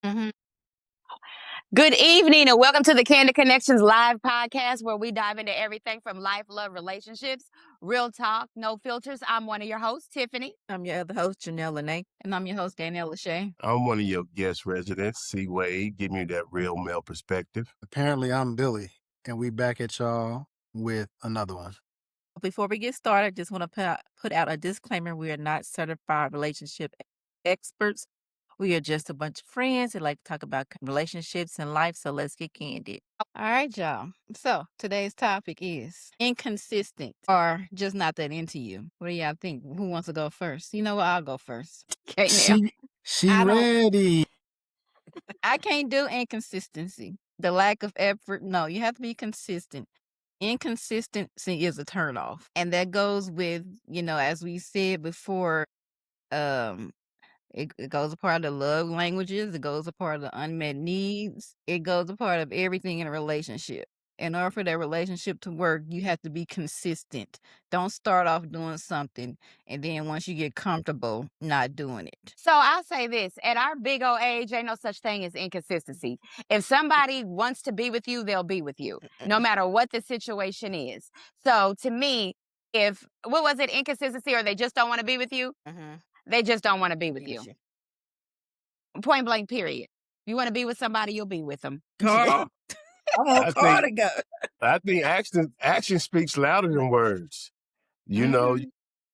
Mhm. Good evening and welcome to the Candid Connections live podcast where we dive into everything from life, love, relationships, real talk, no filters. I'm one of your hosts, Tiffany. I'm your other host, Janelle Lene. And I'm your host, Danielle Lachey. I'm one of your guest residents, C. Wade. Give me that real male perspective. Apparently, I'm Billy, and we back at y'all with another one. Before we get started, just want to put out a disclaimer. We are not certified relationship experts. We are just a bunch of friends that like to talk about relationships and life, so let's get candid. All right, y'all. So today's topic is inconsistent or just not that into you. What do y'all think? Who wants to go first? You know what? I'll go first. Okay, now. She I don't- ready. I can't do inconsistency. The lack of effort. No, you have to be consistent. Inconsistency is a turnoff. And that goes with, as we said before, it goes a part of the love languages. It goes a part of the unmet needs. It goes a part of everything in a relationship. In order for that relationship to work, you have to be consistent. Don't start off doing something and then once you get comfortable, not doing it. So I'll say this, at our big old age, ain't no such thing as inconsistency. If somebody wants to be with you, they'll be with you, no matter what the situation is. So to me, what was it, inconsistency, or they just don't want to be with you? Mm-hmm. They just don't want to be with you. Point blank, period. You want to be with somebody, you'll be with them. Carl. I want Carl to go. I think action speaks louder than words. You know,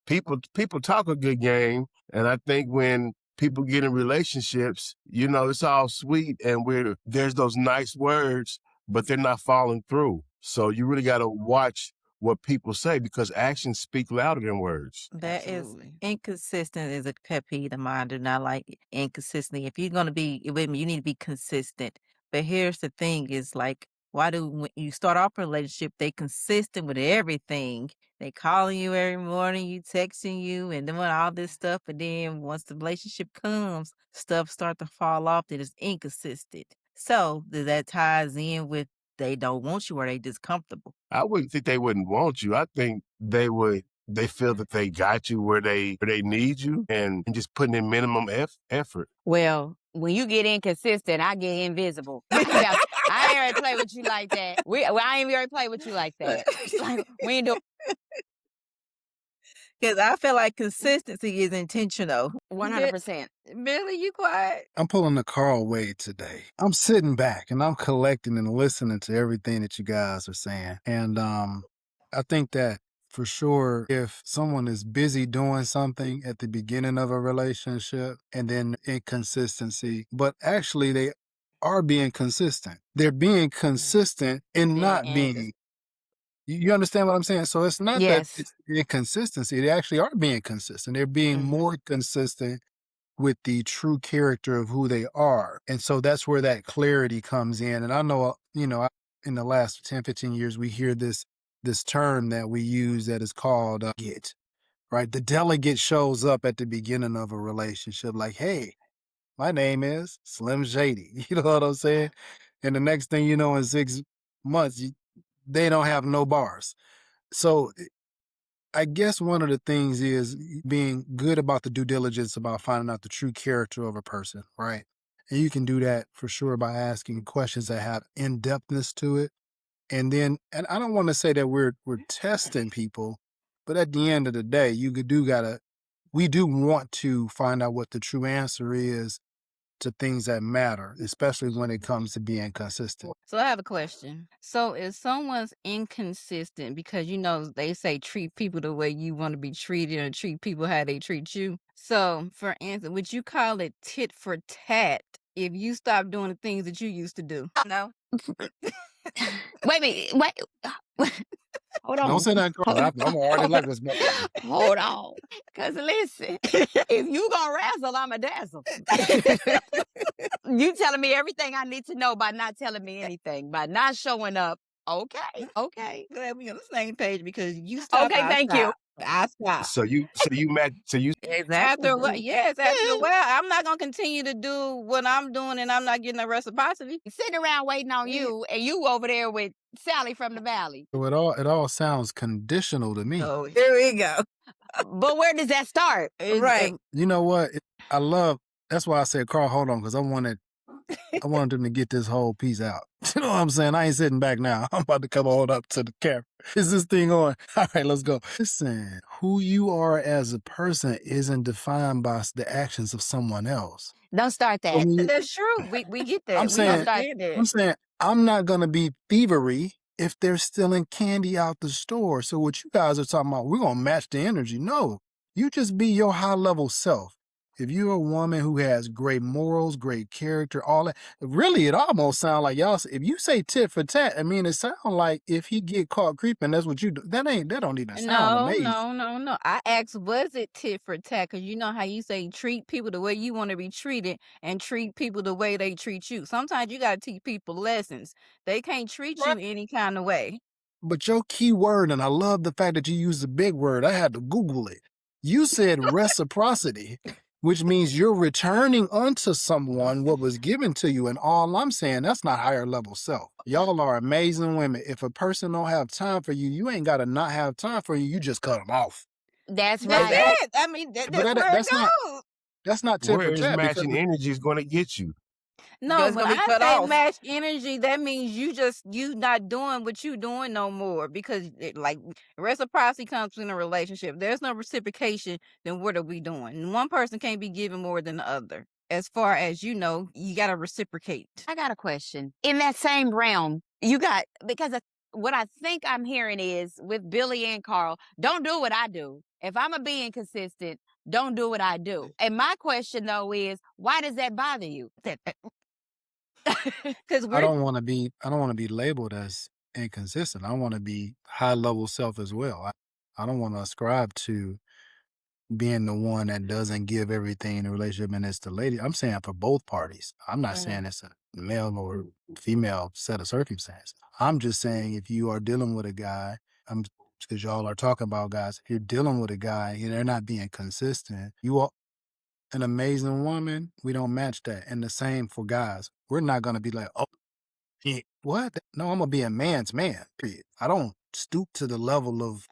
people talk a good game, and I think when people get in relationships, it's all sweet and there's those nice words, but they're not following through. So you really got to watch what people say because actions speak louder than words. That Absolutely. is inconsistent is a pet peeve of mine. I do not like inconsistency. If you're going to be with me, you need to be consistent. But here's the thing is like, when you start off a relationship, they consistent with everything. They calling you every morning, you texting you and doing all this stuff. But then once the relationship comes, stuff start to fall off that is inconsistent. So that ties in with they don't want you or they just comfortable. I wouldn't think they wouldn't want you. I think they would. They feel that they got you where they need you and just putting in minimum effort. Well, when you get inconsistent, I get invisible. I ain't ever play with you like that. I ain't ever play with you like that. Like, we ain't doing. Because I feel like consistency is intentional. 100%. Billy, you quiet. I'm pulling the Carl Wade today. I'm sitting back and I'm collecting and listening to everything that you guys are saying. And I think that for sure, if someone is busy doing something at the beginning of a relationship and then inconsistency, but actually they are being consistent. They're being consistent in not being. You understand what I'm saying? So it's not that it's inconsistency. They actually are being consistent. They're being more consistent with the true character of who they are. And so that's where that clarity comes in. And I know, in the last 10, 15 years, we hear this term that we use that is called get, right? The delegate shows up at the beginning of a relationship like, hey, my name is Slim Shady. You know what I'm saying? And the next thing you know, in 6 months, they don't have no bars. So I guess one of the things is being good about the due diligence about finding out the true character of a person, right? And you can do that for sure by asking questions that have in-depthness to it. And I don't want to say that we're testing people, but at the end of the day, we do want to find out what the true answer is to things that matter, especially when it comes to being consistent. So I have a question. So if someone's inconsistent, because they say treat people the way you want to be treated and treat people how they treat you. So for instance, would you call it tit for tat if you stop doing the things that you used to do? No. Wait. Hold on. Don't say that, Carl. I'm already like this. Hold on. Because listen, if you gonna razzle, I'ma dazzle. You telling me everything I need to know by not telling me anything, by not showing up. Okay. Glad we on the same page because you stop. Okay, thank you. I stop. So you Exactly. After a while, I'm not gonna continue to do what I'm doing and I'm not getting a reciprocity. Sitting around waiting on you and you over there with Sally from the Valley. So it all sounds conditional to me. Oh, here we go. But where does that start? Right. You know what? That's why I said, Carl, hold on, because I wanted I wanted them to get this whole piece out. You know what I'm saying? I ain't sitting back now. I'm about to come on up to the camera. Is this thing on? All right, let's go. Listen, who you are as a person isn't defined by the actions of someone else. Don't start So that. when you, That's true. We get I'm that. We Don't saying, start. understand that. I'm saying, I'm not gonna be thievery if they're stealing candy out the store. So what you guys are talking about, we're gonna match the energy. No, you just be your high level self. If you're a woman who has great morals, great character, all that, really, it almost sounds like y'all. If you say tit for tat, I mean, it sounds like if he get caught creeping, that's what you do. That don't even sound No, amazing. no, no, no. I asked, was it tit for tat? Because you know how you say treat people the way you want to be treated and treat people the way they treat you. Sometimes you got to teach people lessons. They can't treat you any kind of way. But your key word, and I love the fact that you used the big word, I had to Google it. You said reciprocity, which means you're returning unto someone what was given to you. And all I'm saying, that's not higher level self. Y'all are amazing women. If a person don't have time for you, you ain't got to not have time for you. You just cut them off. That's That's right. it. I mean, But that's where it goes. that's not tit Where for is tat because matching energy is going to get you. No, It's when gonna be I cut say off. match energy, that means you not doing what you doing no more because like reciprocity comes in a relationship. There's no reciprocation, then what are we doing? One person can't be giving more than the other. As far as you know, you got to reciprocate. I got a question. In that same realm, you got, because what I think I'm hearing is with Billy and Carl, don't do what I do. If I'm a being consistent, don't do what I do. And my question though is, why does that bother you? Because I we're don't want to be labeled as inconsistent. I want to be high level self as well. I don't want to ascribe to being the one that doesn't give everything in a relationship and it's the lady. I'm saying for both parties. I'm not saying it's a male or female set of circumstances. I'm just saying if you are dealing with a guy, I'm because y'all are talking about guys, you're dealing with a guy and they're not being consistent. You are an amazing woman. We don't match that. And the same for guys. We're not gonna be like, oh, what? No, I'm gonna be a man's man. Period. I don't stoop to the level of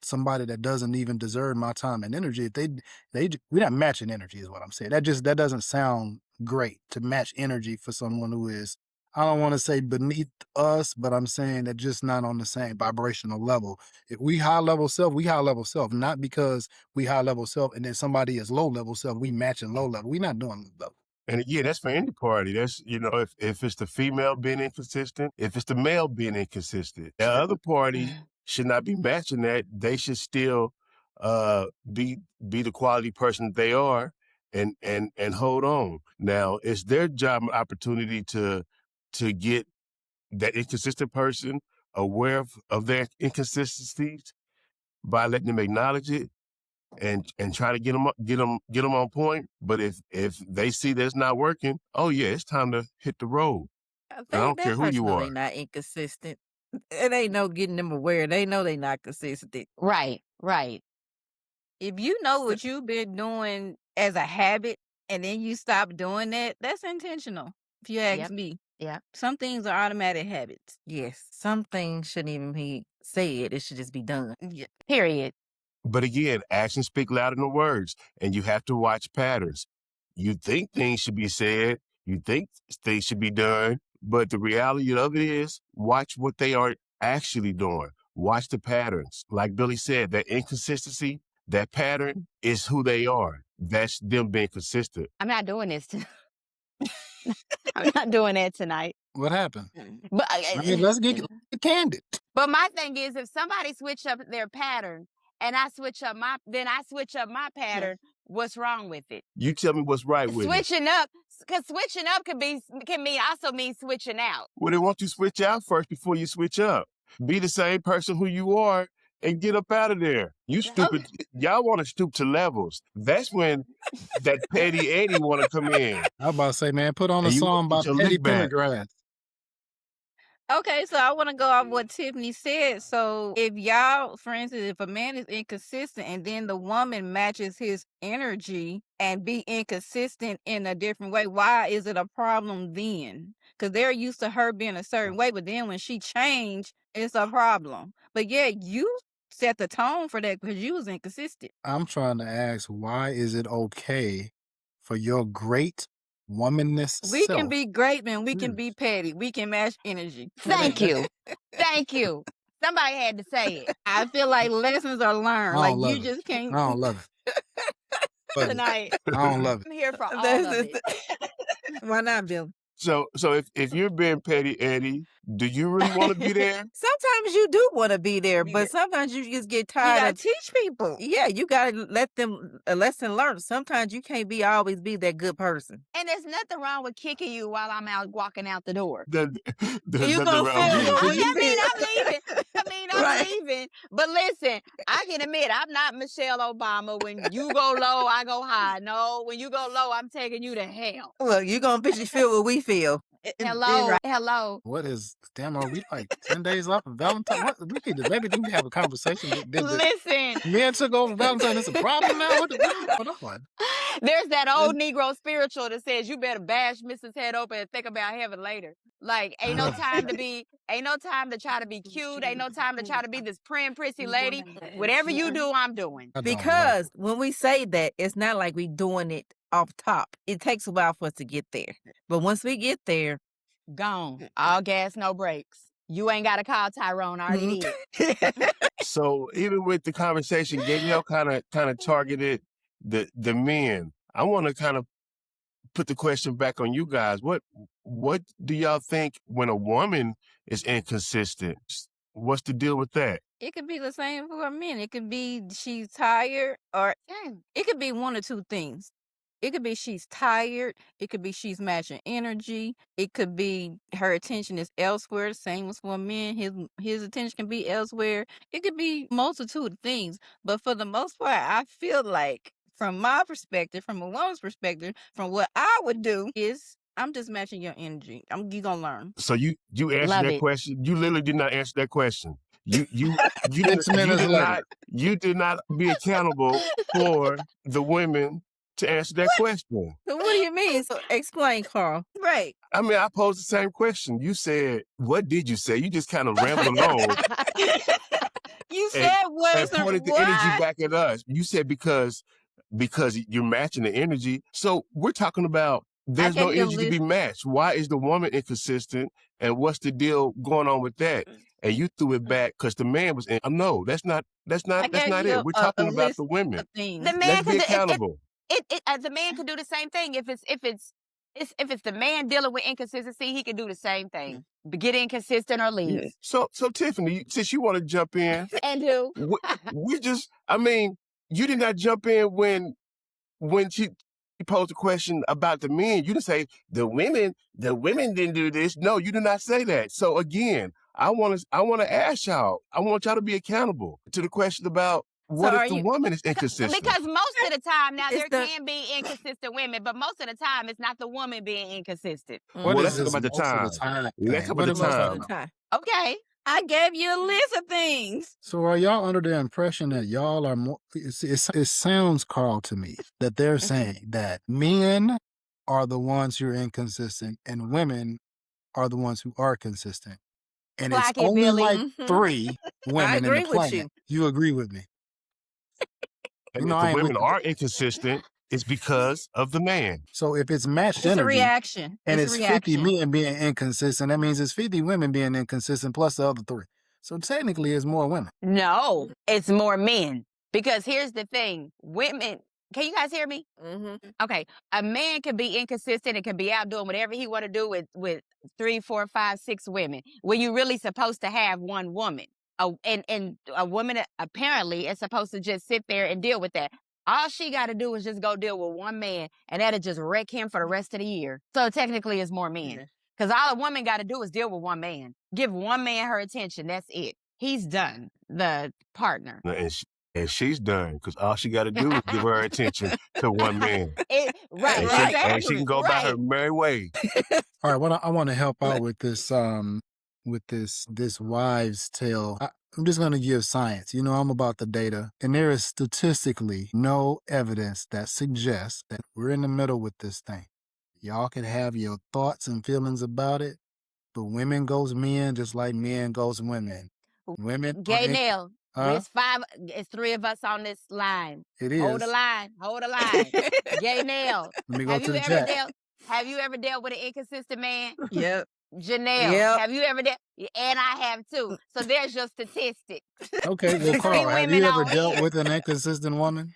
somebody that doesn't even deserve my time and energy. If we're not matching energy, is what I'm saying. That doesn't sound great to match energy for someone who is. I don't want to say beneath us, but I'm saying that just not on the same vibrational level. If we high level self, we high level self, not because we high level self and then somebody is low level self, we matching low level. We're not doing low level. And yeah, that's for any party. That's, if it's the female being inconsistent, if it's the male being inconsistent, the other party should not be matching that. They should still uh be the quality person that they are and hold on. Now it's their job and opportunity to get that inconsistent person aware of their inconsistencies by letting them acknowledge it and try to get them on point. But if they see that's not working, oh yeah, it's time to hit the road. I And I think don't care that who person you know they are. not inconsistent. It ain't no getting them aware. They know they not consistent. Right, right. if you know what you've been doing as a habit and then you stop doing that, that's intentional. If you ask Yep, me, yep. some things are automatic habits. Yes, some things shouldn't even be said. It should just be done. Yeah. Period. But again, actions speak louder than words, and you have to watch patterns. You think things should be said, you think things should be done, but the reality of it is, watch what they are actually doing. Watch the patterns. Like Billy said, that inconsistency, that pattern is who they are. That's them being consistent. I'm not doing this. I'm not doing that tonight. What happened? But I mean, let's get candid. but my thing is, if somebody switch up their pattern and I switch up my pattern, what's wrong with it? You tell me what's right with it. Switching up, because switching up can mean also mean switching out. Well, they want you to switch out first before you switch up. Be the same person who you are and get up out of there. You stupid. Y'all want to stoop to levels. That's when that petty Eddie want to come in I was about to say, man, put on a and you want song to by get your Petty lick back. Pendergrass. Okay, so I want to go off what Tiffany said. So if y'all, for instance, if a man is inconsistent and then the woman matches his energy and be inconsistent in a different way, why is it a problem then? Because they're used to her being a certain way, but then when she changed, it's a problem. But yeah, you set the tone for that because you was inconsistent. I'm trying to ask, why is it okay for your great womanness We can self. be great men. We can Yes. be petty. We can match energy. Thank you. Thank you. Somebody had to say it. I feel like lessons are I learned. Like don't you love it. just I can't. don't love it. Love it. Tonight. I don't love it. I'm here for all That's of just it. why not, Bill? So if you're being petty, Eddie, do you really want to be there? Sometimes you do want to be there, but sometimes you just get You tired gotta of. teach people. Yeah, you gotta let them a lesson learned. Sometimes you can't always be that good person. And there's nothing wrong with kicking you while I'm out walking out the door. There's You nothing gonna wrong feel with it it. when you I mean, feel. I'm leaving. I'm Right. leaving. But listen, I can admit I'm not Michelle Obama. When you go low, I go high. No, when you go low, I'm taking you to hell. Well, you gonna bitch feel what we feel. Hello, Right. hello. What is damn? Are we like 10 days off of Valentine? What we need to maybe need to have a conversation. Did Listen, men took over Valentine? It's a problem now. What going on? there's that old Negro spiritual that says you better bash Mrs. Head open and think about heaven later. Like, ain't no time to try to be cute. Ain't no time to try to be this praying prissy lady. Whatever you do, I'm doing. I don't like Because it. when we say that, it's not like we doing it off top. It takes a while for us to get there. But once we get there, Gone. All gas, no brakes. You ain't got to call Tyrone. I already did. So even with the conversation, Gabrielle kind of targeted the men. I want to kind of put the question back on you guys. What do y'all think when a woman is inconsistent? What's the deal with that? It could be the same for a man. It could be she's tired, or it could be one or two things. It could be she's tired. It could be she's matching energy. It could be her attention is elsewhere. Same as for a man, his attention can be elsewhere. It could be multitude of things. But for the most part, I feel like from my perspective, from a woman's perspective, from what I would do is I'm just matching your energy. You gonna learn. So you answered Love that it. question. You literally did not answer that question. You 6 minutes later. you did not be accountable for the women to answer that question. so what do you mean? So explain, Carl. Right. I mean, I posed the same question. You said, what did you say? You just kind of rambled on You and, said was and pointed the energy back at us. You said because you're matching the energy. So we're talking about there's no gave you a energy to be list. matched. Why is the woman inconsistent? And what's the deal going on with that? And you threw it back because the man was in. No, that's not I gave it. you We're a talking about list the women. of things. The man Let's could be do accountable. the man could do the same thing. If it's the man dealing with inconsistency, he could do the same thing. Get inconsistent or leave. So Tiffany, since you want to jump in, And do. you did not jump in when she posed a question about the men. You didn't say the women didn't do this. No, you did not say that. So again, I want to ask y'all. I want y'all to be accountable to the question about what if the woman is inconsistent? Because most of the time, now It's there can be inconsistent women, but most of the time it's not the woman being inconsistent. What Well, is let's talk this about the most of time. the time Let's thing? talk about What the am I time. talking about? Okay. I gave you a list of things. So are y'all under the impression that y'all are more? It sounds, Carl, to me that they're saying that men are the ones who are inconsistent and women are the ones who are consistent, and it's Clock it, only Billy. like 3 women in agree the with planet. You agree with me? And You know, if I the ain't with women you. are inconsistent, it's because of the man. So if it's matched It's a energy reaction. and It's it's a 50 reaction. men being inconsistent, that means it's 50 women being inconsistent plus the other 3. So technically, it's more women. No, it's more men. Because here's the thing. Women, can you guys hear me? Okay. A man can be inconsistent and can be out doing whatever he want to do with 3, 4, 5, 6 women. When you really supposed to have one woman. And a woman apparently is supposed to just sit there and deal with that. All she got to do is just go deal with one man, and that'll just wreck him for the rest of the year. So technically, it's more men. Because all a woman got to do is deal with one man. Give one man her attention. That's it. He's done. The partner. And she's done because all she got to do is give her attention to one man. Right. And she can go by her merry way. All right, what I want to help out with this this wives' tale. I'm just going to give science. You know, I'm about the data, and there is statistically no evidence that suggests that we're in the middle with this thing. Y'all can have your thoughts and feelings about it, but women goes men just like men goes women. Women Gay Nell. Huh? It's 3 of us on this line. It is. Hold the line. Hold the line. Gay Nell. Let me go Have to you the ever chat. dealt? Have you ever dealt with an inconsistent man? Yep. Janelle, Yep. have you ever dealt? And I have too. So there's your statistic. Okay, well, Three Carl, have women you ever on dealt here. with an inconsistent woman?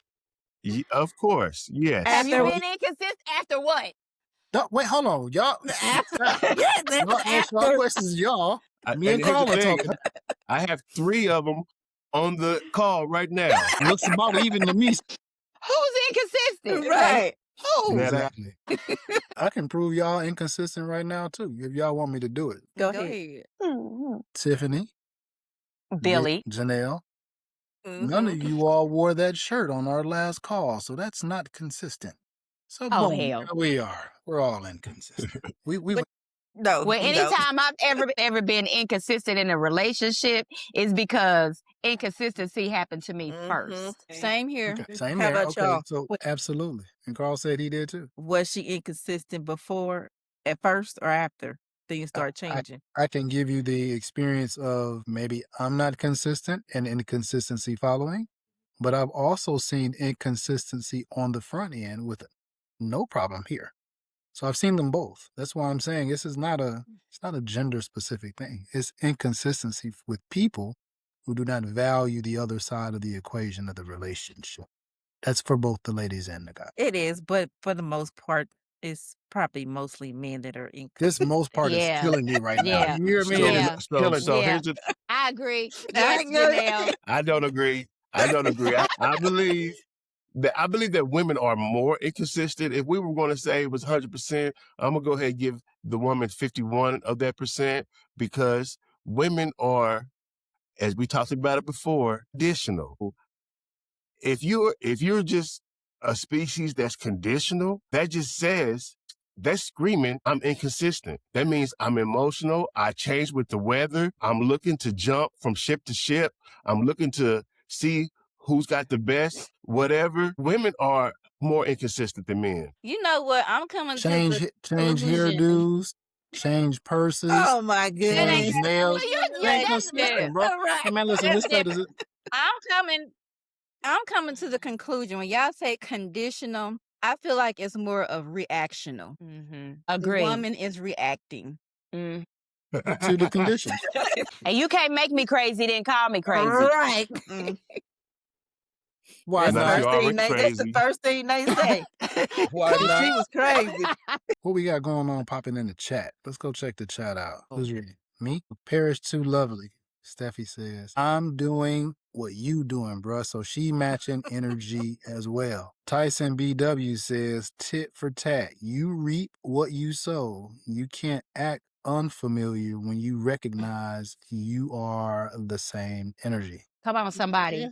Of course, yes. Have you After been inconsistent after what? No, wait, hold on, y'all. Stop. yes, that's Y'all ask y'all after. questions, y'all. Me And and here's the Carl are thing: talking. I have 3 of them on the call right now. Looks about even to me. Who's inconsistent? Right. Who? Now, Exactly. I can prove y'all inconsistent right now too, if y'all want me to do it. Go ahead. Tiffany, Billy. Janelle, none of Mhm. you all wore that shirt on our last call, so that's not consistent. So Oh, boom, hell. there we are. We're all inconsistent. We But- No, Well, no. anytime I've ever been inconsistent in a relationship is because inconsistency happened to me first. Same here. Okay, same How here. about Okay, y'all? so absolutely. And Carl said he did too. Was she inconsistent before, at first, or after things start I, changing? I can give you the experience of maybe I'm not consistent and inconsistency following, but I've also seen inconsistency on the front end with no problem here. So I've seen them both. That's why I'm saying it's not a gender specific thing. It's inconsistency with people who do not value the other side of the equation of the relationship. That's for both the ladies and the guys. It is, but for the most part, it's probably mostly men that are inconsistent. This most part is Yeah. killing me right now. Yeah. You hear me? so, Yeah. so Yeah. here's the. I agree. Yes, know that. Janelle. I don't agree. I believe that women are more inconsistent. If we were going to say it was 100%, I'm gonna go ahead and give the woman 51 of that percent because women are, as we talked about it before, conditional. If you're just a species that's conditional, that just says that's screaming I'm inconsistent. That means I'm emotional. I change with the weather. I'm looking to jump from ship to ship. I'm looking to see who's got the best, whatever. Women are more inconsistent than men. You know what? I'm coming to Change the change conclusion. hairdos, change purses, Oh my That goodness. change nails. Well, It ain't that's consistent, bro. All right. Hey man, listen, that's this stuff is different. I'm coming to the conclusion when y'all say conditional, I feel like it's more of reactional. The Agree. woman is reacting. Mm. to the conditions. And you can't make me crazy, then call me crazy. Right. Why That's the Not not? you already crazy. first thing they say. Why She not? was crazy. What we got going on popping in the chat? Let's go check the chat out. Oh. Who's reading? Me? Paris too lovely. Steffi says, I'm doing what you doing, bruh. So she matching energy as well. Tyson BW says, tit for tat. You reap what you sow. You can't act unfamiliar when you recognize you are the same energy. Come on, somebody.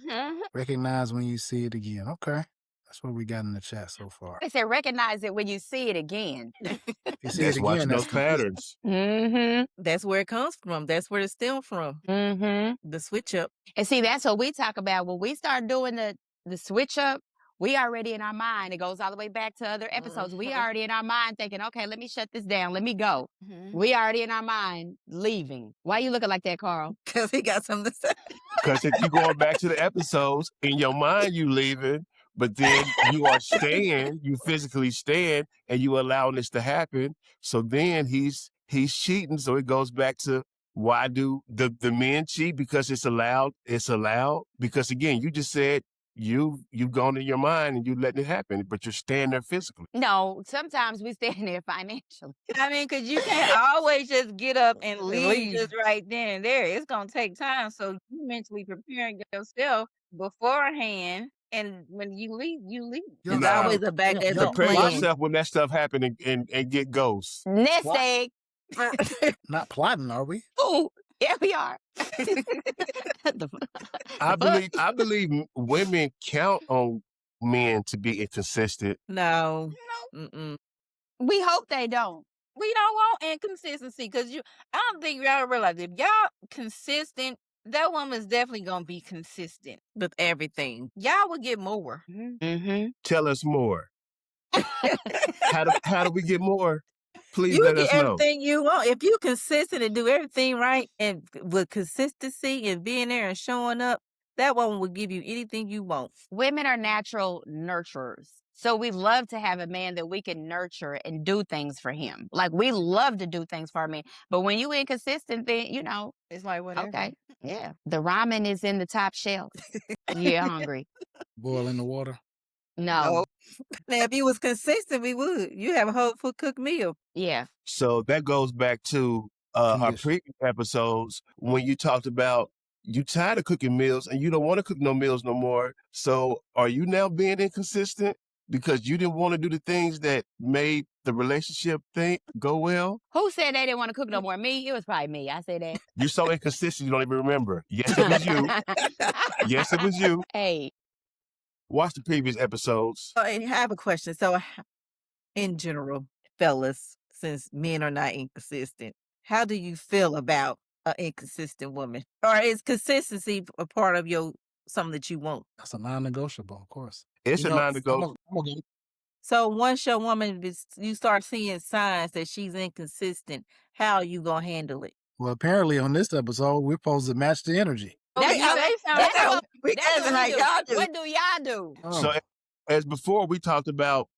Recognize when you see it again. Okay. That's what we got in the chat so far. They say recognize it when you see it again. You see That's it watching again, those that's consistent. patterns. Mm-hmm. That's where it comes from. That's where it stems from. Mm-hmm. The switch up. And see, that's what we talk about. When we start doing the switch up, we already in our mind. It goes all the way back to other episodes. We already in our mind thinking, okay, let me shut this down. Let me go. We already in our mind leaving. Why you looking like that, Carl? Because he got something to say. Because if you going back to the episodes, in your mind you leaving, but then you are staying, you physically staying, and you allowing this to happen. So then he's cheating. So it goes back to why do the men cheat? Because it's allowed. It's allowed. Because again, you just said you've gone in your mind and you letting it happen, but you're staying there physically. No, sometimes we stand there financially. I mean, because you can't always just get up and leave just right then and there. It's going to take time. So you mentally preparing yourself beforehand. And when you leave, you leave. There's Nah. always a back. There's a Prepare plan. yourself when that stuff happen and get ghosts. Nest What? egg. Not plotting, are we? Ooh, here we are. I believe women count on men to be inconsistent. No. Mm-mm. We hope they don't. We don't want inconsistency because I don't think y'all realize if y'all consistent, that woman's definitely going to be consistent. With everything. Y'all will get more. Mm-hmm. Tell us more. How do we get more? Please You let get us know. everything you want. If you consistent and do everything right and with consistency and being there and showing up, That woman will give you anything you want. Women are natural nurturers. So we love to have a man that we can nurture and do things for him. Like we love to do things for our men. But when you inconsistent, then It's like whatever. okay. Yeah. The ramen is in the top shelf. You're hungry. Boiling the water. No. Now, if you was consistent, we would. You have a whole full cooked meal. Yeah. So that goes back to our Condition. previous episodes when you talked about you tired of cooking meals and you don't want to cook no meals no more. So are you now being inconsistent because you didn't want to do the things that made the relationship thing go well? Who said they didn't want to cook no more? Me? It was probably me. I said that. You're so inconsistent you don't even remember. Yes, it was you. Yes, it was you. Hey. Watch the previous episodes. And I have a question. So, in general, fellas, since men are not inconsistent, how do you feel about an inconsistent woman? Or is consistency a part of something that you want? That's a non-negotiable, of course. It's You a know, non-negotiable. So once your woman, you start seeing signs that she's inconsistent, how are you gonna handle it? Well, apparently on this episode, we're supposed to match the energy. That's That's what we that's asking what how we do. y'all do. What do y'all do? So as before we talked about,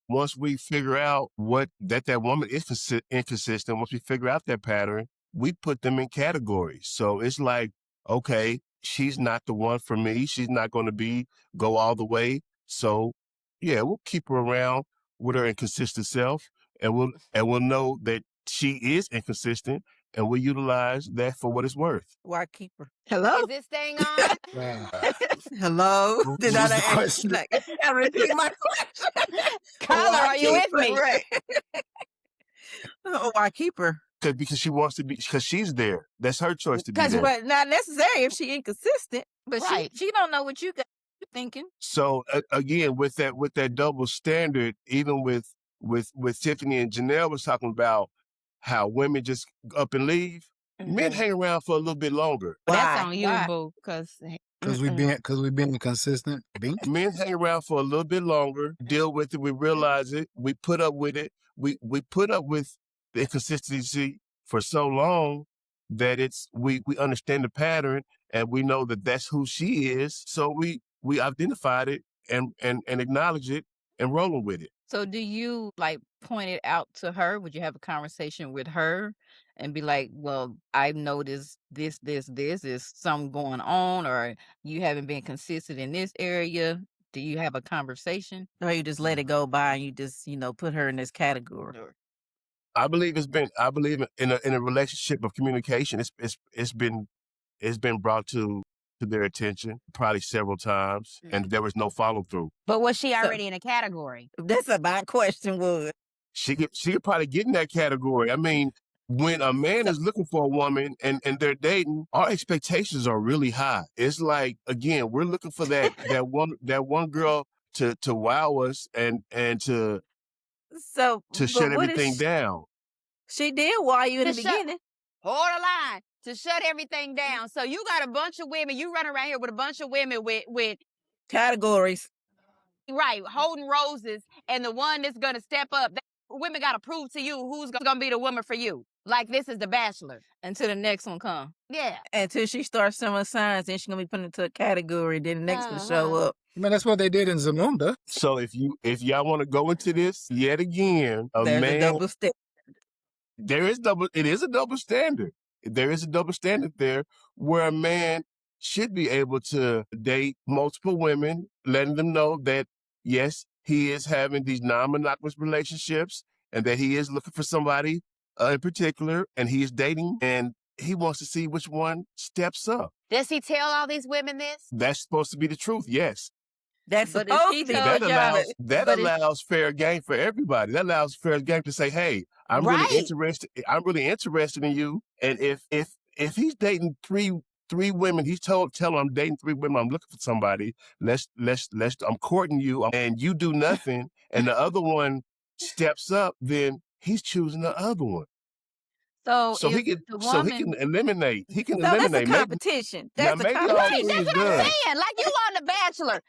once we figure out that woman is inconsistent, once we figure out that pattern, we put them in categories. So it's like, okay, she's not the one for me. She's not going to go all the way. So yeah, we'll keep her around with her inconsistent self, and we'll know that she is inconsistent, and we'll utilize that for what it's worth. Why keep her? Is this thing on? Wow. Hello? What Did was I the question? I repeat my question? Carla, Why are you keep with her? me? Right. Why keep her? Because she wants to be, because she's there. That's her choice to be there. But not necessary if she inconsistent. But Right. she don't know what you got thinking. So again, with that double standard, even with Tiffany and Janelle was talking about how women just up and leave. Men hang around for a little bit longer. That's Why? on you, Why? boo. Because Because we being consistent. Men hang around for a little bit longer, deal with it, we realize it, we put up with it. We put up with the inconsistency for so long that we understand the pattern and we know that that's who she is. So we identified it and acknowledge it and rolling with it. So do you point it out to her? Would you have a conversation with her and be like, well, I've noticed this is something going on, or you haven't been consistent in this area? Do you have a conversation? Or you just let it go by and you just, put her in this category. I believe in a relationship of communication. It's been brought to their attention probably several times, and there was no follow through. But was she already in a category? That's a my question was. She could probably get in that category. I mean, when a man is looking for a woman and they're dating, our expectations are really high. It's like, again, we're looking for that one girl to wow us and to shut everything down. She did wow you in the beginning. Hold the line. To shut everything down. So you got a bunch of women, you run around here with a bunch of women with categories. Right, holding roses, and the one that's gonna step up, women gotta prove to you who's gonna be the woman for you. Like this is The Bachelor. Until the next one come. Yeah. Until she starts showing signs, then she's gonna be put into a category, then the next one show up. Man, that's what they did in Zamunda. So if y'all want to go into this yet again, There's a double standard. It is a double standard. There is a double standard there where a man should be able to date multiple women, letting them know that, yes, he is having these non-monogamous relationships and that he is looking for somebody in particular, and he is dating, and he wants to see which one steps up. Does he tell all these women this? That's supposed to be the truth, yes. That's supposed to be. That allows fair game for everybody. That allows fair game to say, "Hey, I'm really interested. I'm really interested in you." And if he's dating three women, he's tell him I'm dating 3 women. I'm looking for somebody. I'm courting you, and you do nothing, and the other one steps up. Then he's choosing the other one. So he can eliminate. He can eliminate. That's a competition. That's a competition. Right, that's what I'm saying. Like you on The Bachelor.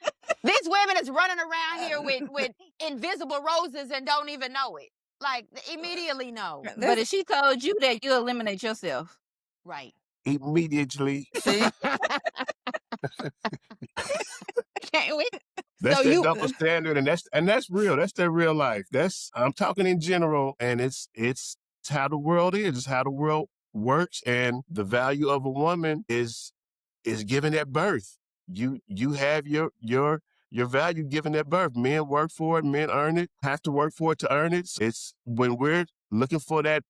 These women is running around here with invisible roses and don't even know it. Like immediately know. But if she told you that, you eliminate yourself. Right. immediately. See? Can't we? That's So that you double standard, and that's real. That's their real life. That's I'm talking in general, and it's how the world is. It's how the world works, and the value of a woman is given at birth. You have your value given at birth. Men work for it. Men earn it. Have to work for it to earn it. It's when we're looking for that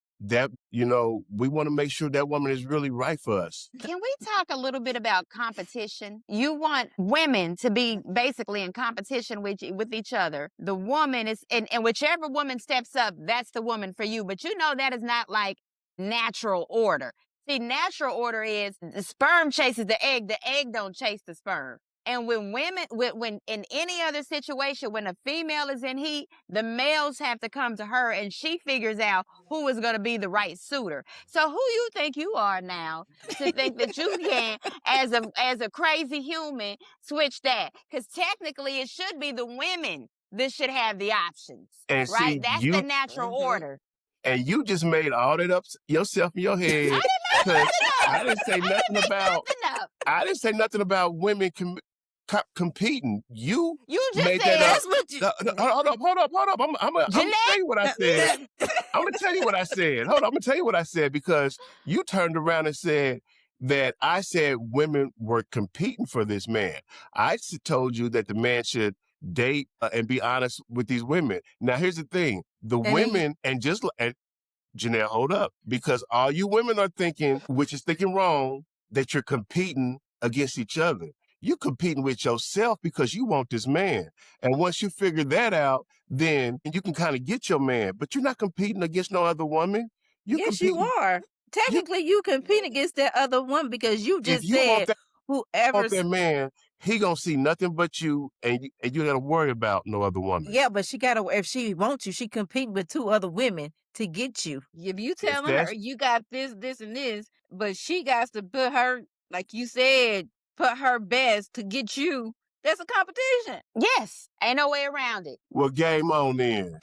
we want to make sure that woman is really right for us. Can we talk a little bit about competition? You want women to be basically in competition with each other. The woman is, and whichever woman steps up, that's the woman for you. But you know that is not like natural order. See, natural order is the sperm chases the egg don't chase the sperm. And when women, when in any other situation, when a female is in heat, the males have to come to her and she figures out who is going to be the right suitor. So who you think you are now to think that you can, as a crazy human, switch that? Because technically it should be the women that should have the options, And right? see, That's the natural order. and you just made all that up yourself in your head because I didn't say nothing about I didn't say nothing about women competing. You just made said that up. That's what you Hold up. I'm gonna tell you what I said. I'm gonna tell you what I said. Hold on, I'm gonna tell you what I said because you turned around and said that I said women were competing for this man. I told you that the man should date and be honest with these women. Now, here's the thing: the And then women and Janelle, hold up, because all you women are thinking, which is thinking wrong, that you're competing against each other. You're competing with yourself because you want this man. And once you figure that out, then you can kind of get your man. But you're not competing against no other woman. You're yes, you competing. are. Technically, you compete against that other one because you If just you want said that, whoever's. man, he gonna see nothing but you, and you gotta worry about no other woman. Yeah, but she gotta. If she wants you, she compete with 2 other women to get you. If you If telling her that's you got this, and this, but she got to put her, like you said, put her best to get you, that's a competition. Yes, ain't no way around it. well, game on then.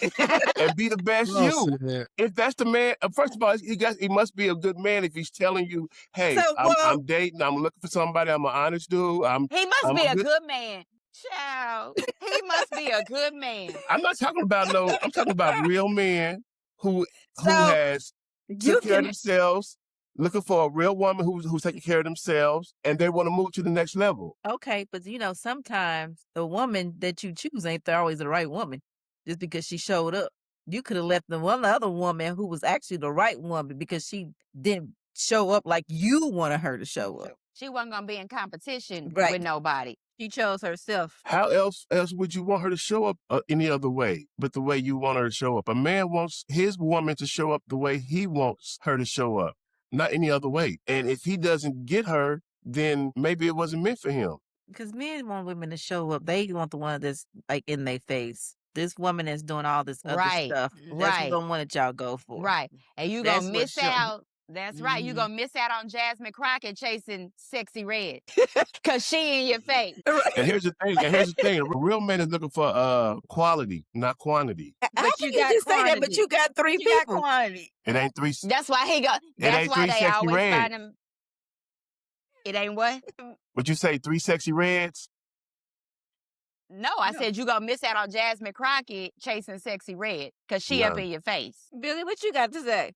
And be the best Well you. said. If that's the man, first of all, he must be a good man if he's telling you, "Hey, So, I'm dating. I'm looking for somebody. I'm an honest dude. He must I'm be a a good." good man. Child, he must be a good man. I'm not talking about no. I'm talking about real men who so has you took care of can. themselves, looking for a real woman who's taking care of themselves, and they want to move to the next level. Okay, but sometimes the woman that you choose ain't always the right woman, just because she showed up. You could have left the other woman who was actually the right woman because she didn't show up like you wanted her to show up. She wasn't gonna be in competition Right. with nobody. She chose herself. How else would you want her to show up any other way but the way you want her to show up? A man wants his woman to show up the way he wants her to show up, not any other way. And if he doesn't get her, then maybe it wasn't meant for him. Because men want women to show up. They want the one that's like in their face. This woman is doing all this other Right, stuff. That's right, the one that y'all go for. right. And you That's gonna what miss show. out. That's right. You Mhm. gonna miss out on Jasmine Crockett chasing Sexy Red. Cause she in your face. And here's the thing. A real man is looking for quality, not quantity. How But can you you got just say that? But quantity. you got 3 You got people. quantity. It ain't three. That's why It that's ain't why three they sexy always reds. find him. It ain't what? Would you say 3 sexy reds? No, I No. said you gonna miss out on Jasmine Crockett chasing Sexy Red. Cause she up No. in your face. Billy, what you got to say?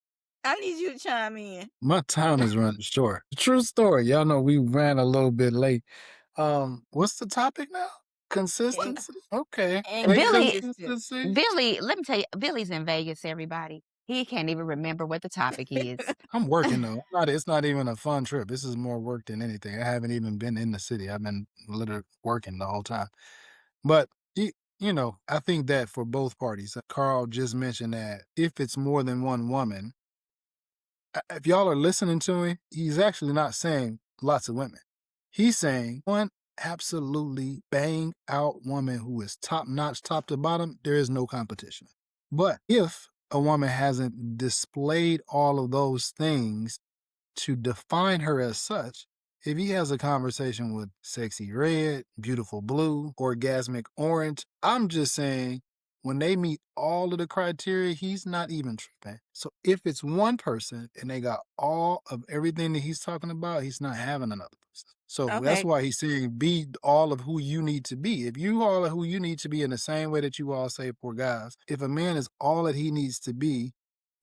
I need you to chime in. My time is running short. True story. Y'all know we ran a little bit late. What's the topic now? Consistency? Okay. And Billy, Inconsistency? Billy, let me tell you, Billy's in Vegas, everybody. He can't even remember what the topic is. I'm working though. It's not even a fun trip. This is more work than anything. I haven't even been in the city. I've been literally working the whole time. But I think that for both parties, Carl just mentioned that if it's more than one woman, if y'all are listening to me, he's actually not saying lots of women. He's saying one absolutely bang out woman who is top notch, top to bottom, there is no competition. But if a woman hasn't displayed all of those things to define her as such, if he has a conversation with sexy red, beautiful blue, orgasmic orange, I'm just saying when they meet all of the criteria, he's not even tripping. So if it's one person and they got all of everything that he's talking about, he's not having another person. So that's Okay. why he's saying be all of who you need to be. If you all are who you need to be in the same way that you all say for guys, if a man is all that he needs to be,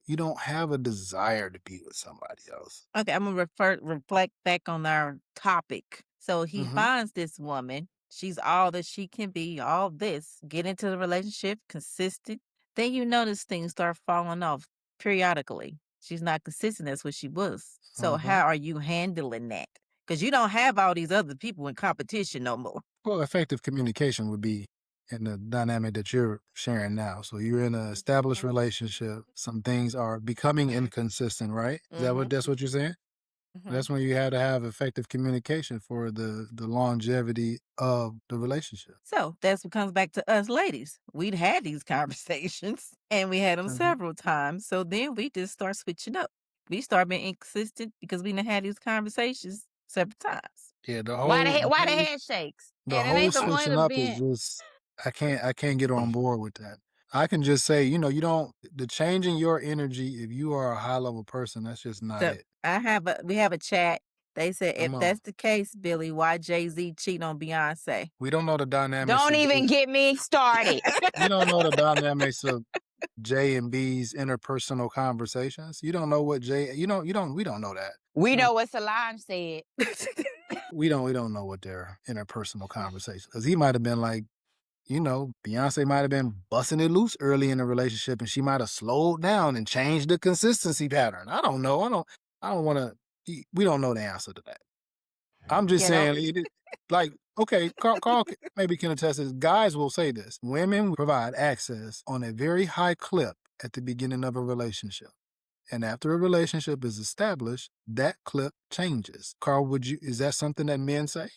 you don't have a desire to be with somebody else. Okay, I'm gonna reflect back on our topic. So he Mhm. finds this woman. She's all that she can be, all this. Get into the relationship, consistent. Then you notice things start falling off periodically. She's not consistent. That's what she was. So Mhm. how are you handling that? Because you don't have all these other people in competition no more. Well, effective communication would be in the dynamic that you're sharing now. So you're in an established relationship. Some things are becoming inconsistent, right? Is that Mm-hmm. that's what you're saying? Mm-hmm. That's when you have to have effective communication for the longevity of the relationship. So that's what comes back to us ladies. We'd had these conversations and we had them Mhm. several times. So then we just start switching up. We start being inconsistent because we done had these conversations several times. Yeah, Why the handshakes? the And it whole ain't the point switching of up is being just I can't get on board with that. I can just say, you don't the changing your energy if you are a high level person, that's just not So it. we have a chat. They said if Come on. that's the case, Billy, why Jay-Z cheat on Beyonce? We don't know the dynamics Don't of even get me started. we don't know the dynamics of J and B's interpersonal conversations. You don't know what J you don't we don't know that. We No, know what Solange said. we don't know what their interpersonal conversation because he might have been like, Beyonce might have been busting it loose early in the relationship and she might have slowed down and changed the consistency pattern. I don't know. I don't want to we don't know the answer to that. I'm just You know, saying, like, okay, Carl maybe can attest to this. Guys will say this. Women provide access on a very high clip at the beginning of a relationship. And after a relationship is established, that clip changes. Carl, is that something that men say?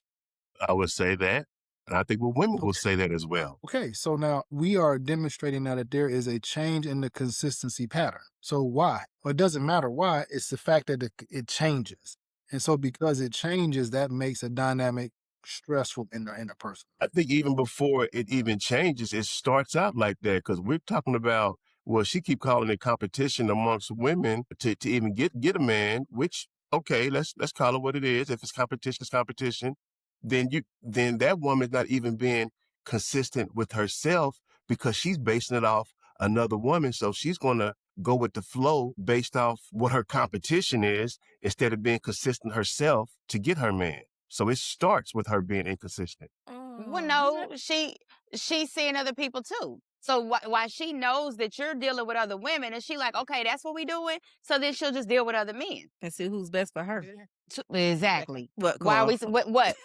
I would say that. And I think women will Okay. say that as well. Okay, so now we are demonstrating now that there is a change in the consistency pattern. So why? Well, it doesn't matter why, it's the fact that it changes. And so because it changes, that makes a dynamic stressful in a person. I think even before it even changes, it starts out like that because we're talking about, well, she keep calling it competition amongst women to even get a man, which, okay, let's call it what it is. If it's competition, it's competition. Then that woman's not even being consistent with herself because she's basing it off another woman. So she's going to go with the flow based off what her competition is instead of being consistent herself to get her man. So it starts with her being inconsistent. well, Mm, no, she's seeing other people too. So why she knows that you're dealing with other women, and she like, okay, that's what we doing. So then she'll just deal with other men. and see who's best for her. Exactly. What, Why are Carl? we? What?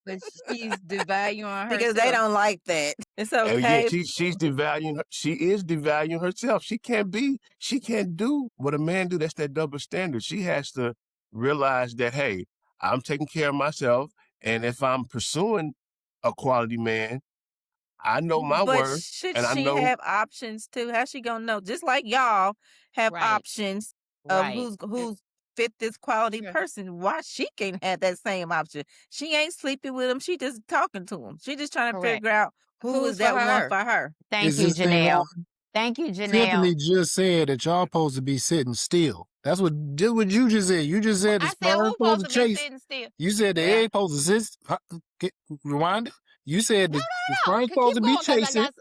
but she's devaluing Because they herself. don't like that. It's And yeah, okay. she is devaluing herself. She can't do what a man do. That's that double standard. She has to realize that, hey, I'm taking care of myself. And if I'm pursuing a quality man, I know my But worth should and I she know have options too? How's she gonna know? Just like y'all have Right. options of Right. who's fit this quality Yeah. person. Why she can't have that same option? She ain't sleeping with him. She just talking to him. She just trying to Correct. figure out who is Who's for that one her? for her. Thank Is you, this thing Janelle. on? Thank you, Janelle. Tiffany just said that y'all supposed to be sitting still. That's just what you just said. You just said the I said, sperm who's supposed supposed to to be chase. sitting still? You said the Yeah. egg supposed to sit. Rewind it. You said No, the no, no. sperm supposed Keep to be going, cause I chasing. got.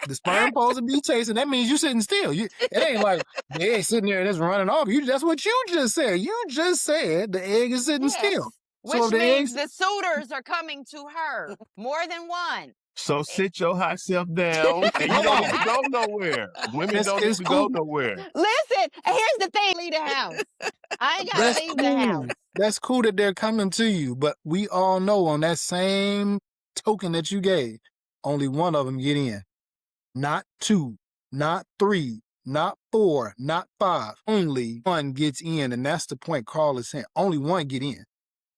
The sperm supposed to be chasing. That means you sitting still. It ain't like the egg sitting there and it's running off. That's what you just said. You just said the egg is sitting Yes. still. So Which if the means eggs, the suitors are coming to her. More than one. so sit your hot self down and you hold don't need on, to go nowhere. Women don't need it's to go cool. nowhere. Listen, here's the thing. Leave the house. I ain't gotta That's leave the house. cool. That's cool that they're coming to you. But we all know on that same token that you gave, only one of them get in. Not two, not three, not four, not five. Only one gets in, and that's the point Carl is saying. Only one get in.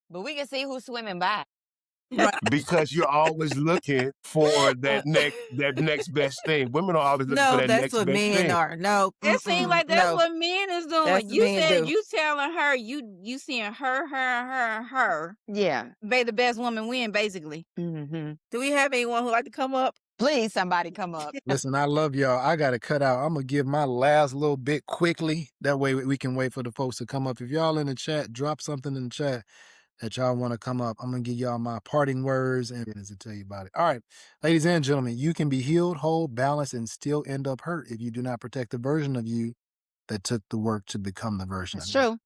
But we can see who's swimming by. Right. Because you're always looking for that next best thing. Women are always looking for No, that that's next what best men thing. are. No, It seems like that's no, what men is that's doing. what You men said do. you telling her you seeing her, and her. Yeah. May the best woman win, basically. Mm-hmm. Do we have anyone who like to come up? Please, somebody come up. Listen, I love y'all. I got to cut out. I'm going to give my last little bit quickly. That way we can wait for the folks to come up. If y'all in the chat, drop something in the chat that y'all want to come up. I'm going to give y'all my parting words and to tell you about it. All right, ladies and gentlemen, you can be healed, whole, balanced, and still end up hurt if you do not protect the version of you that took the work to become the version That's of you. true.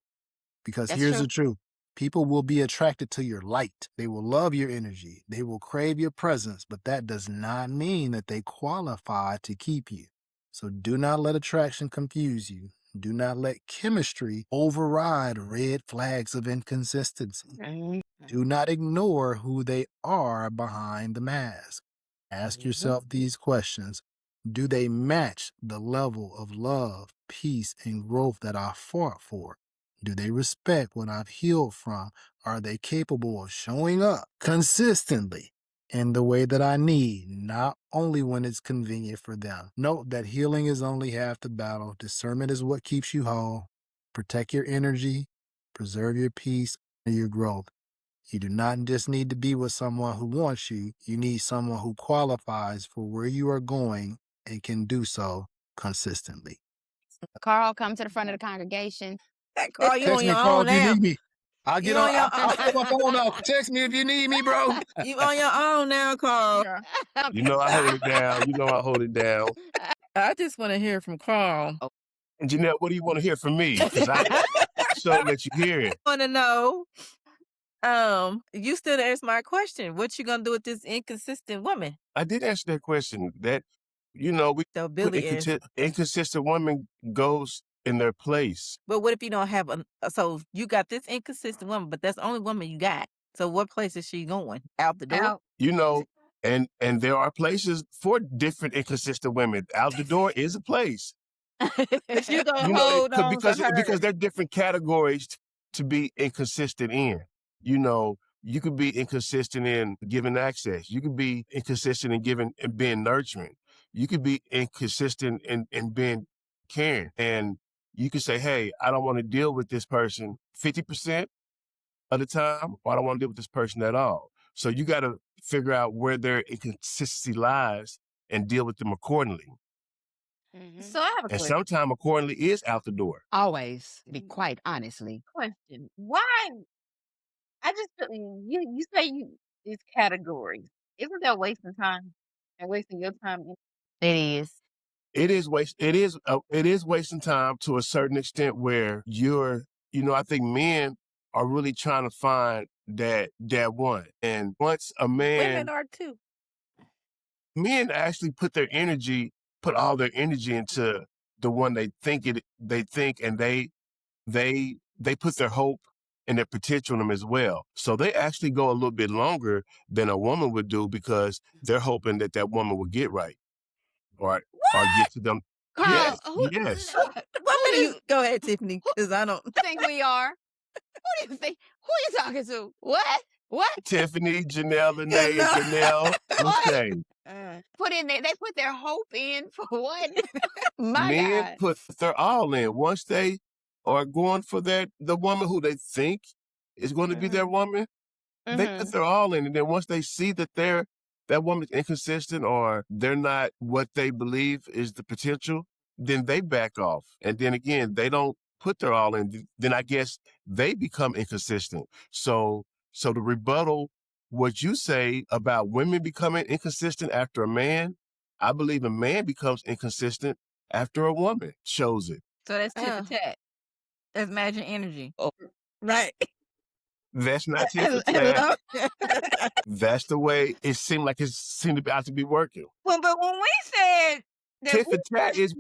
Because That's here's true. the truth. People will be attracted to your light. They will love your energy. They will crave your presence, but that does not mean that they qualify to keep you. So do not let attraction confuse you. Do not let chemistry override red flags of inconsistency. Do not ignore who they are behind the mask. Ask yourself these questions. Do they match the level of love, peace, and growth that I fought for? Do they respect what I've healed from? Are they capable of showing up consistently in the way that I need, not only when it's convenient for them? Note that healing is only half the battle. Discernment is what keeps you whole. Protect your energy, preserve your peace, and your growth. You do not just need to be with someone who wants you. You need someone who qualifies for where you are going and can do so consistently. Carl, come to the front of the congregation. Carl, you Text on me, your Carl, own if you now. need me. I'll You get on. on your I'll pull my phone off. Text me if you need me, bro. you on your own now, Carl. Yeah. You know I hold it down. You know I hold it down. I just want to hear from Carl. And Janelle, what do you want to hear from me? Because I so let you hear it. Want to know? You still didn't answer my question. What you gonna do with this inconsistent woman? I did answer that question. That we So put Billy answered. inconsistent women goes in their place. But what if you don't have a? So you got this inconsistent woman, but that's the only woman you got. So what place is she going? Out the door? Out. And there are places for different inconsistent women. Out the door is a place. But you gonna hold on to her. Because there are different categories to be inconsistent in. You could be inconsistent in giving access. You could be inconsistent in giving and being nurturing. You could be inconsistent in being caring. And you could say, hey, I don't want to deal with this person 50% of the time, or I don't want to deal with this person at all. So you got to figure out where their inconsistency lies and deal with them accordingly. So I have a And question. sometimes accordingly is out the door. Always, be quite honestly. Question. Why? I just you say these categories. Isn't that wasting time and wasting your time? It is. It is wasting time to a certain extent where I think men are really trying to find that one. And once a man, Women are too. men actually put all their energy into the one they think, and they put their hope and their potential in them as well. So they actually go a little bit longer than a woman would do because they're hoping that woman will get right or get to them. Carl, Yes, who, yes. What do you go ahead, Tiffany? Because I don't. think we are? Who do you think? Who are you talking to? What? What? Tiffany, Janelle, You Lene, know. and Janelle, What? Lachey. Put in there. They put their hope in for what? My Men God. put their all in. Once they are going for the woman who they think is going to be their woman, they put their all in. And then once they see that that woman's inconsistent or they're not what they believe is the potential, then they back off. And then again, they don't put their all in. Then I guess they become inconsistent. So to rebuttal what you say about women becoming inconsistent after a man, I believe a man becomes inconsistent after a woman shows it. So that's tit for tat. That's matching energy. Right. That's not tit for tat. That's the way it seemed to be out to be working. Well, but when we said that Tit for tat is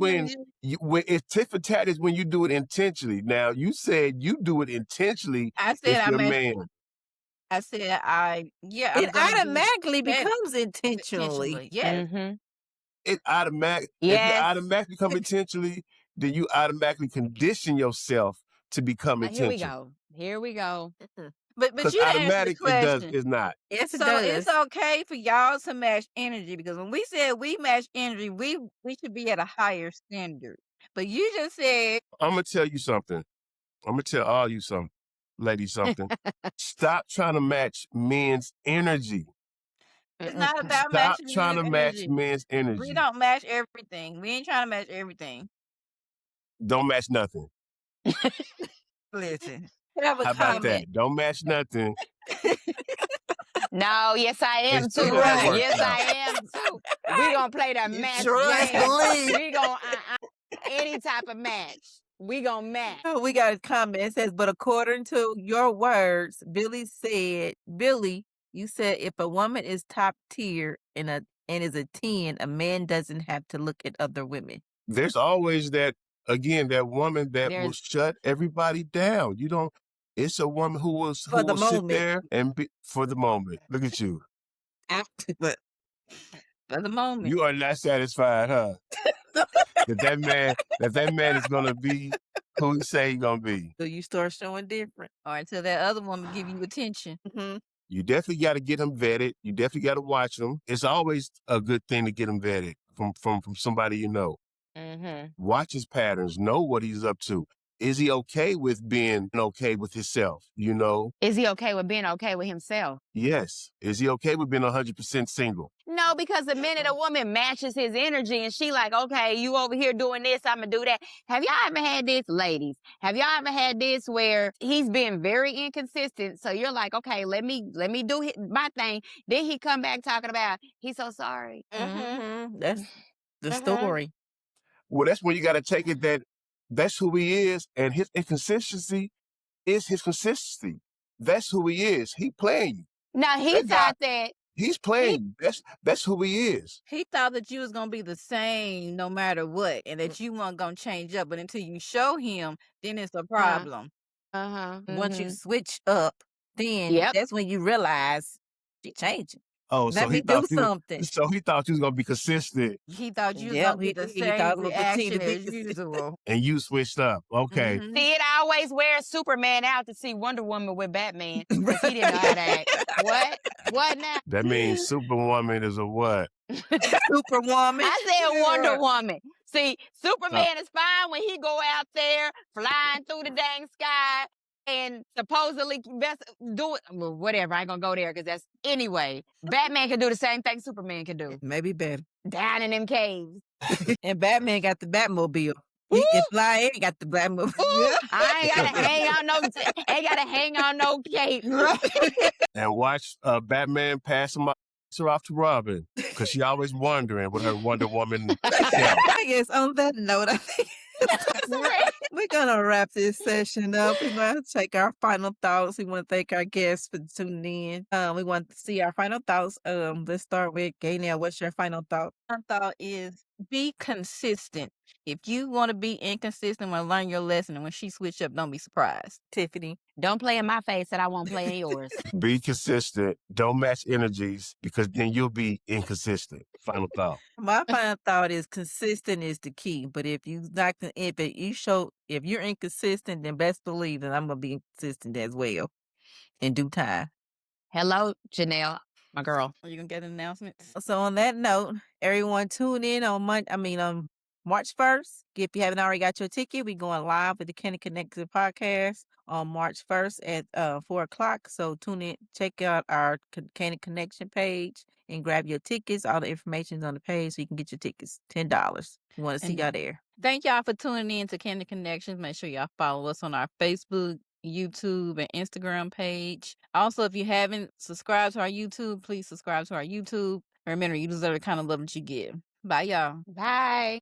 tit for tat is when you do it intentionally. Now you said you do it intentionally I said if I you're a meant. man. I said I'm It gonna do automatically better. becomes intentionally. Yes. If you Yes. automatically become intentionally, then you automatically condition yourself to become Here we intentional. go. Here we go. But Because you answered the automatic question. is not. Yes, it So does. it's okay for y'all to match energy because when we said we match energy, we should be at a higher standard. But you just said I'm gonna tell you something. I'm gonna tell all you something, ladies something. Stop trying to match men's energy. It's not about Stop matching trying men's to match energy. men's We energy. don't match everything. We ain't trying to match everything. Don't match nothing. Listen. Have a How about comment. that? Don't match nothing No, yes, I and am see too. how that Right. works Yes, out. I am too. We gonna play the You match trust, game. believe. We gonna any type of match. We gonna match. Oh, we got a comment. It says, but according to your words, Billy, you said if a woman is top tier and is a 10, a man doesn't have to look at other women. There's always that, again, that woman that will There's shut everybody down. You don't, it's a woman who For the will sit moment. there and be for the moment. Look at you. But For the moment. You are not satisfied, huh? that man is gonna be who he say he gonna be. so you start showing different. Or until that other woman give you attention. Mm-hmm. You definitely got to get him vetted. You definitely got to watch him. It's always a good thing to get him vetted from somebody you know. mm-hmm. Watch his patterns. Know what he's up to. Is he okay with being okay with himself? You know? Is he okay with being okay with himself? Yes. Is he okay with being 100% single? No, because the minute a woman matches his energy and she like, okay, you over here doing this, I'm gonna do that. Have y'all ever had this, ladies? Have y'all ever had this where he's been very inconsistent? So you're like, okay, let me do my thing. Then he come back talking about he's so sorry. Mm-hmm. That's the Mhm. story. Well, that's when you got to take it that that's who he is, and his inconsistency is his consistency. That's who he is. He playing you. Now he That guy, thought that he's playing you. That's who he is. He thought that you was gonna be the same no matter what, and that you weren't gonna change up. But until you show him, then it's a problem. Once you switch up, then Yep. that's when you realize she changing. Oh, Let so me he do thought you. something. So he thought you was gonna be consistent, He thought you was Yep, gonna be the he same thought it would continue to reaction be as consistent. usual. and you switched up. Okay, Mhm. See, it always wears Superman out to see Wonder Woman with Batman because he didn't know how to act. What? What now? that means Superwoman is a what? Superwoman. I said Wonder Yeah. Woman. See, Superman is fine when he go out there flying through the dang sky and supposedly best do it. Well, whatever. I ain't gonna go there because that's anyway. Batman can do the same thing Superman can do. Maybe better. Down in them caves. And Batman got the Batmobile. Ooh, He can fly and he got the Batmobile. ooh, I ain't gotta hang on no cape. And watch Batman pass her off to Robin because she always wondering with her Wonder Woman self. I guess on that note, I think we're gonna wrap this session up. We're gonna take our final thoughts. We want to thank our guests for tuning in. We want to see our final thoughts. Let's start with Gaynell. What's your final thought? My thought is be consistent. If you want to be inconsistent, want to learn your lesson, and when she switch up, don't be surprised. Tiffany. Don't play in my face that I won't play in yours. Be consistent. Don't match energies because then you'll be inconsistent. Final thought. My final thought is consistent is the key. But if you not, if you're inconsistent, then best believe that I'm gonna be inconsistent as well in due time. Hello, Janelle, my girl. Are you gonna get announcements? So on that note, everyone tune in on March 1st. If you haven't already got your ticket, we're going live with the Kenny Connected podcast on March 1st at 4 o'clock. So tune in, check out our Kenny Connection page and grab your tickets. All the information's on the page so you can get your tickets. $10. We want to see And y'all there. Thank y'all for tuning in to Candy Connections. Make sure y'all follow us on our Facebook, YouTube, and Instagram page. Also, if you haven't subscribed to our YouTube, please subscribe to our YouTube. Remember, you deserve the kind of love that you give. Bye, y'all. Bye.